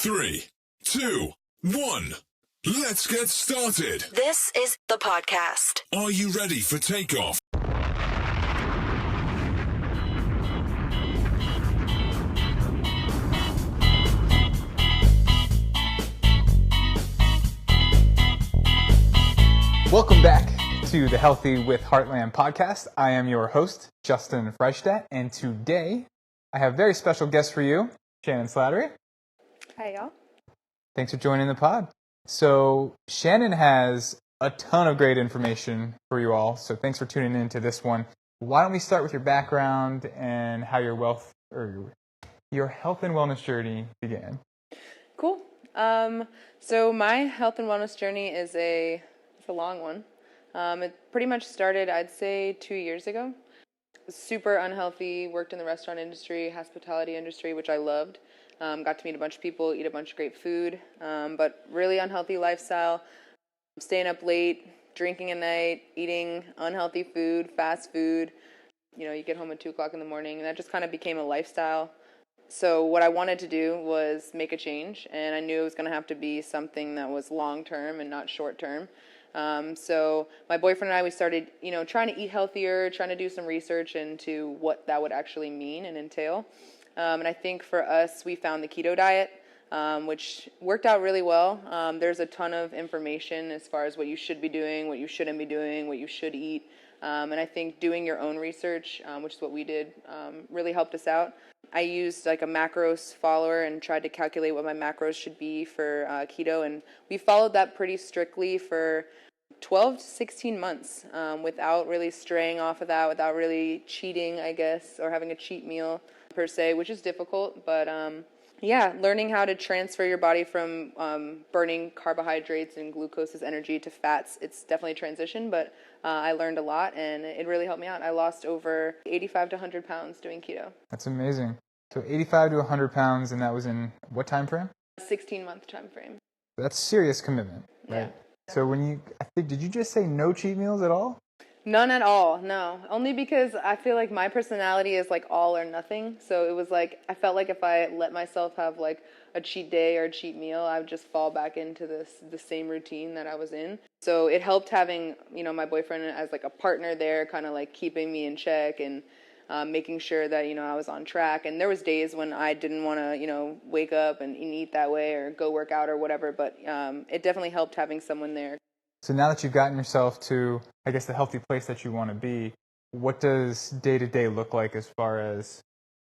3, 2, 1. Let's get started. This is the podcast. Are you ready for takeoff? Welcome back to the Healthy with Heartland podcast. I am your host, Justin Freishtat, and today I have a very special guest for you, Shannon Slattery. Hi, y'all. Thanks for joining the pod. So Shannon has a ton of great information for you all, so thanks for tuning in to this one. Why don't we start with your background and how your health and wellness journey began? Cool. So my health and wellness journey is a long one. It pretty much started, I'd say, 2 years ago. Super unhealthy, worked in the restaurant industry, hospitality industry, which I loved. Got to meet a bunch of people, eat a bunch of great food, but really unhealthy lifestyle, staying up late, drinking at night, eating unhealthy food, fast food. You know, you get home at 2 o'clock in the morning, and that just kind of became a lifestyle. So what I wanted to do was make a change, and I knew it was going to have to be something that was long-term and not short-term. So my boyfriend and I, we started, trying to eat healthier, trying to do some research into what that would actually mean and entail. And I think for us, we found the keto diet, which worked out really well. There's a ton of information as far as what you should be doing, what you shouldn't be doing, what you should eat. And I think doing your own research, which is what we did, really helped us out. I used like a macros follower and tried to calculate what my macros should be for keto. And we followed that pretty strictly for 12 to 16 months without really straying off of that, without really cheating, I guess, or having a cheat meal per se, which is difficult. But learning how to transfer your body from burning carbohydrates and glucose as energy to fats, it's definitely a transition, but I learned a lot and it really helped me out. I lost over 85 to 100 pounds doing keto. That's amazing. So 85 to 100 pounds, and that was in what time frame? 16-month time frame. That's serious commitment, right? Yeah. So did you just say no cheat meals at all? None at all, no. Only because I feel like my personality is like all or nothing. So it was like, I felt like if I let myself have like a cheat day or a cheat meal, I would just fall back into the same routine that I was in. So it helped having, my boyfriend as like a partner there, kind of like keeping me in check and making sure that, I was on track. And there was days when I didn't want to, wake up and eat that way or go work out or whatever. But it definitely helped having someone there. So now that you've gotten yourself to, I guess, the healthy place that you want to be, what does day-to-day look like as far as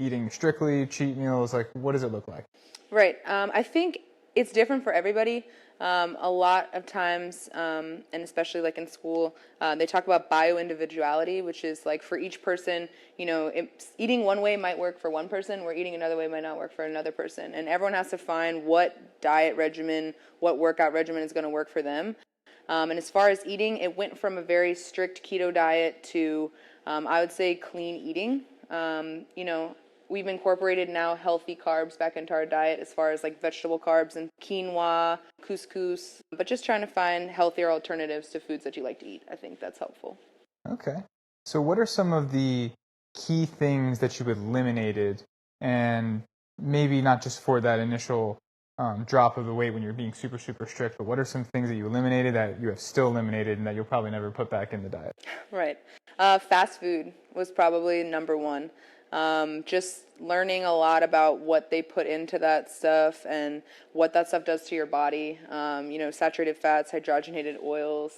eating strictly, cheat meals? Like, what does it look like? Right. I think it's different for everybody. A lot of times, and especially like in school, they talk about bio-individuality, which is like for each person, eating one way might work for one person, where eating another way might not work for another person. And everyone has to find what diet regimen, what workout regimen is going to work for them. And as far as eating, it went from a very strict keto diet to, I would say, clean eating. We've incorporated now healthy carbs back into our diet as far as like vegetable carbs and quinoa, couscous, but just trying to find healthier alternatives to foods that you like to eat. I think that's helpful. Okay. So what are some of the key things that you've eliminated, and maybe not just for that initial drop of the weight when you're being super, super strict, but what are some things that you eliminated that you have still eliminated and that you'll probably never put back in the diet? Right. Fast food was probably number one. Just learning a lot about what they put into that stuff and what that stuff does to your body. Saturated fats, hydrogenated oils,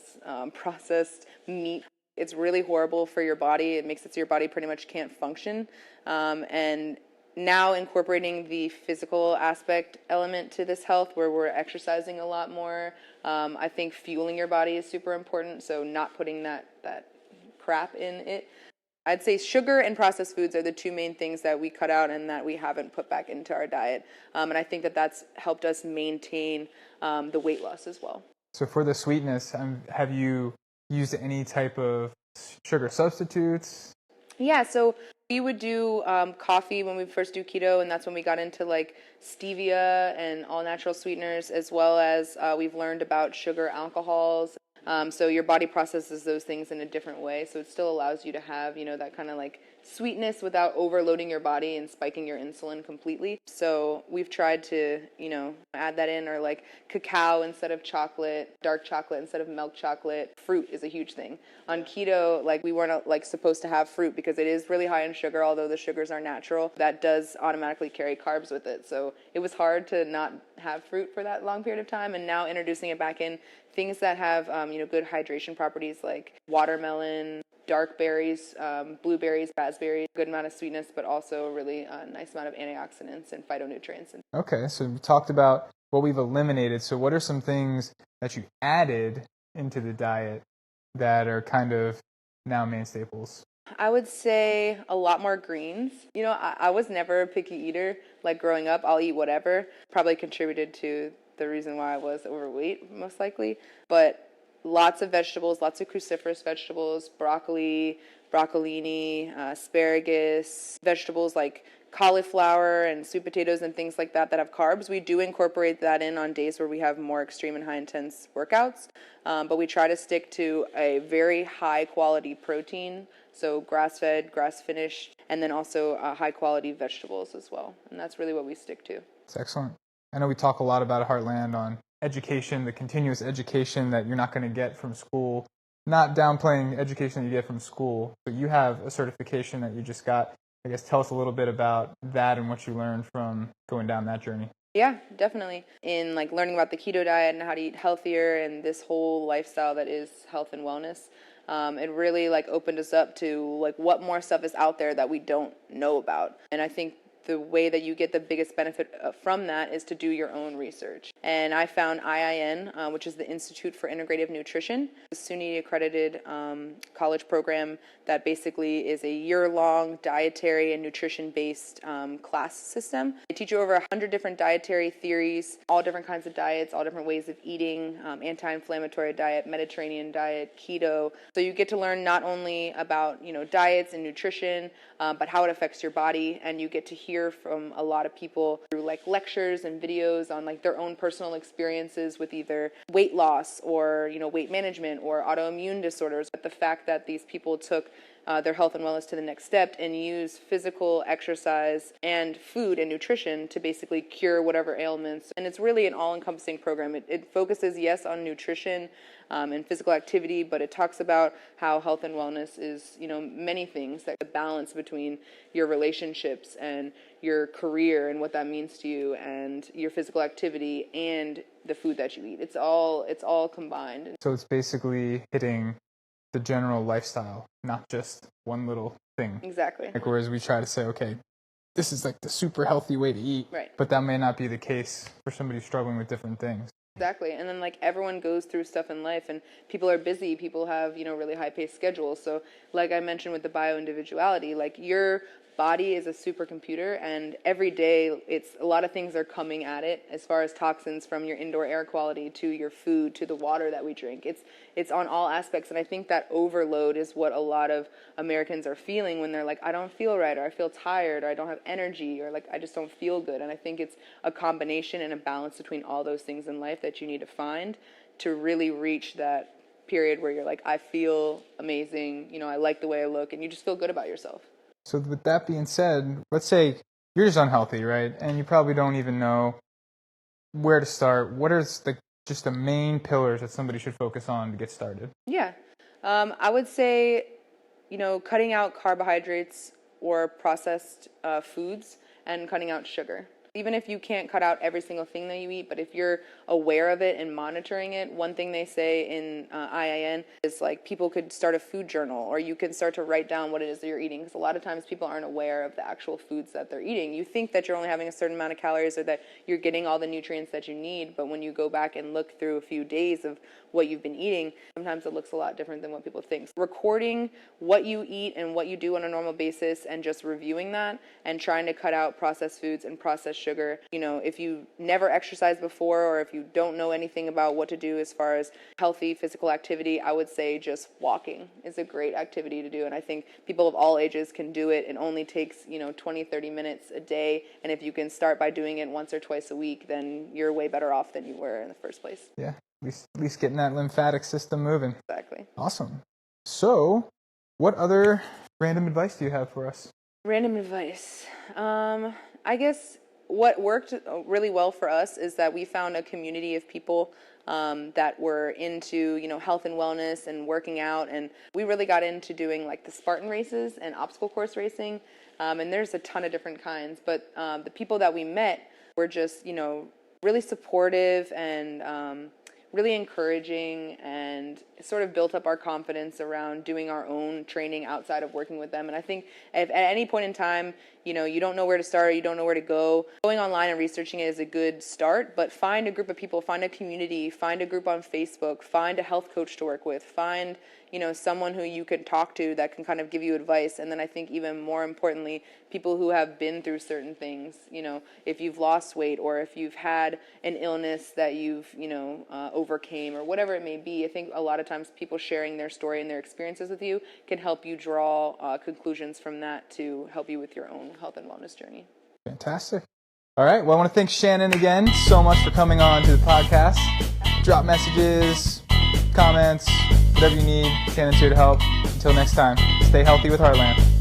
processed meat. It's really horrible for your body. It makes it so your body pretty much can't function. And now incorporating the physical aspect element to this health, where we're exercising a lot more. I think fueling your body is super important, so not putting that crap in it. I'd say sugar and processed foods are the two main things that we cut out and that we haven't put back into our diet. And I think that that's helped us maintain the weight loss as well. So for the sweetness, have you used any type of sugar substitutes? Yeah, so we would do coffee when we first do keto, and that's when we got into like stevia and all natural sweeteners, as well as we've learned about sugar alcohols. So your body processes those things in a different way, so it still allows you to have, that kind of like sweetness without overloading your body and spiking your insulin completely. So we've tried to, add that in, or like cacao instead of chocolate, dark chocolate instead of milk chocolate. Fruit is a huge thing. On keto, like we weren't like supposed to have fruit because it is really high in sugar, although the sugars are natural. That does automatically carry carbs with it. So it was hard to not have fruit for that long period of time, and now introducing it back in, things that have, good hydration properties like watermelon, dark berries, blueberries, raspberries, good amount of sweetness, but also a really nice amount of antioxidants and phytonutrients. Okay, so we talked about what we've eliminated. So what are some things that you added into the diet that are kind of now main staples? I would say a lot more greens. I was never a picky eater. Like growing up, I'll eat whatever. Probably contributed to the reason why I was overweight, most likely. But lots of vegetables, lots of cruciferous vegetables, broccoli, broccolini, asparagus, vegetables like cauliflower and sweet potatoes and things like that have carbs. We do incorporate that in on days where we have more extreme and high intense workouts, but we try to stick to a very high quality protein, so grass-fed, grass-finished, and then also high quality vegetables as well. And that's really what we stick to. That's excellent. I know we talk a lot about Heartland on education, the continuous education that you're not going to get from school. Not downplaying education that you get from school, but you have a certification that you just got. I guess tell us a little bit about that and what you learned from going down that journey. Yeah, definitely. In like learning about the keto diet and how to eat healthier and this whole lifestyle that is health and wellness, it really like opened us up to like what more stuff is out there that we don't know about. And I think the way that you get the biggest benefit from that is to do your own research. And I found IIN, which is the Institute for Integrative Nutrition, a SUNY accredited college program that basically is a year-long dietary and nutrition-based class system. They teach you over 100 different dietary theories, all different kinds of diets, all different ways of eating, anti-inflammatory diet, Mediterranean diet, keto. So you get to learn not only about, diets and nutrition, but how it affects your body, and you get to hear from a lot of people through like lectures and videos on like their own personal experiences with either weight loss or, weight management or autoimmune disorders. But the fact that these people took their health and wellness to the next step and use physical exercise and food and nutrition to basically cure whatever ailments. And it's really an all-encompassing program. It focuses, yes, on nutrition and physical activity, but it talks about how health and wellness is, many things, that the balance between your relationships and your career and what that means to you and your physical activity and the food that you eat. It's all combined. So it's basically hitting the general lifestyle, not just one little thing. Exactly. Like whereas we try to say, okay, this is like the super healthy way to eat, right, but that may not be the case for somebody struggling with different things. Exactly. And then like everyone goes through stuff in life and people are busy, people have, really high paced schedules. So like I mentioned with the bio-individuality, like your body is a supercomputer, and every day it's a lot of things are coming at it as far as toxins, from your indoor air quality to your food to the water that we drink. It's on all aspects, and I think that overload is what a lot of Americans are feeling when they're like, I don't feel right, or I feel tired, or I don't have energy, or like I just don't feel good. And I think it's a combination and a balance between all those things in life that you need to find to really reach that period where you're like, I feel amazing, I like the way I look, and you just feel good about yourself. So with that being said, let's say you're just unhealthy, right? And you probably don't even know where to start. What are just the main pillars that somebody should focus on to get started? Yeah. I would say, cutting out carbohydrates or processed foods and cutting out sugar. Even if you can't cut out every single thing that you eat, but if you're aware of it and monitoring it, one thing they say in IIN is like people could start a food journal, or you can start to write down what it is that you're eating, because a lot of times people aren't aware of the actual foods that they're eating. You think that you're only having a certain amount of calories or that you're getting all the nutrients that you need, but when you go back and look through a few days of what you've been eating, sometimes it looks a lot different than what people think. Recording what you eat and what you do on a normal basis and just reviewing that and trying to cut out processed foods and processed sugar. If you never exercised before, or if you don't know anything about what to do as far as healthy physical activity, I would say just walking is a great activity to do. And I think people of all ages can do it. It only takes, 20, 30 minutes a day. And if you can start by doing it once or twice a week, then you're way better off than you were in the first place. Yeah, at least getting that lymphatic system moving. Exactly. Awesome. So what other random advice do you have for us? Random advice. I guess what worked really well for us is that we found a community of people that were into, health and wellness and working out, and we really got into doing like the Spartan races and obstacle course racing, and there's a ton of different kinds, but the people that we met were just, really supportive and really encouraging, and sort of built up our confidence around doing our own training outside of working with them. And I think if at any point in time, you don't know where to start, or you don't know where to go, going online and researching it is a good start, but find a group of people, find a community, find a group on Facebook, find a health coach to work with, find, someone who you can talk to that can kind of give you advice. And then I think even more importantly, people who have been through certain things, if you've lost weight or if you've had an illness that you've, overcame or whatever it may be. I think a lot of times people sharing their story and their experiences with you can help you draw conclusions from that to help you with your own health and wellness journey. Fantastic. All right. Well, I want to thank Shannon again so much for coming on to the podcast. Drop messages, comments, whatever you need. Shannon's here to help. Until next time, stay healthy with Heartland.